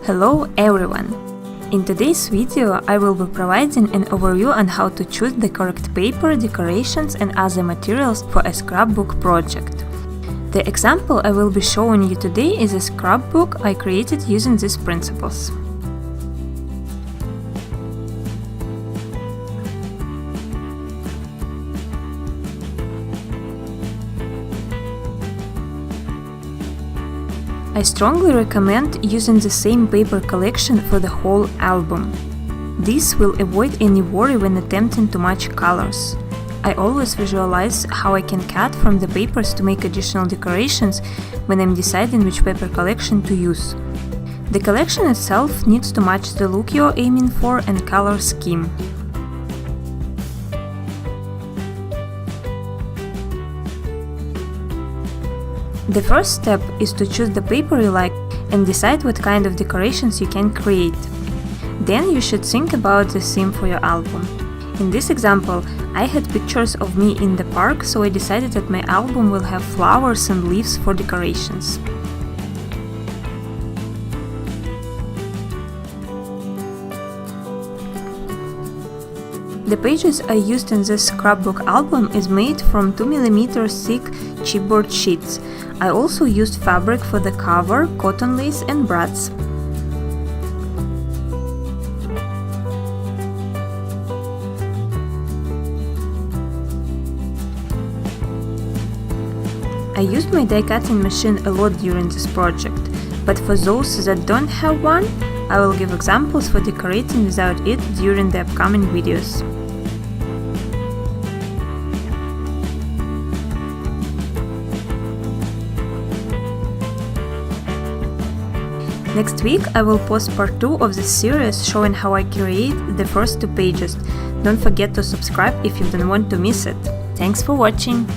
Hello everyone! In today's video I will be providing an overview on how to choose the correct paper, decorations and other materials for a scrapbook project. The example I will be showing you today is a scrapbook I created using these principles. I strongly recommend using the same paper collection for the whole album. This will avoid any worry when attempting to match colors. I always visualize how I can cut from the papers to make additional decorations when I'm deciding which paper collection to use. The collection itself needs to match the look you're aiming for and color scheme. The first step is to choose the paper you like and decide what kind of decorations you can create. Then you should think about the theme for your album. In this example, I had pictures of me in the park, so I decided that my album will have flowers and leaves for decorations. The pages I used in this scrapbook album is made from 2 mm thick chipboard sheets. I also used fabric for the cover, cotton lace and brads. I used my die cutting machine a lot during this project, but for those that don't have one, I will give examples for decorating without it during the upcoming videos. Next week I will post part 2 of this series showing how I create the first 2 pages. Don't forget to subscribe if you don't want to miss it. Thanks for watching!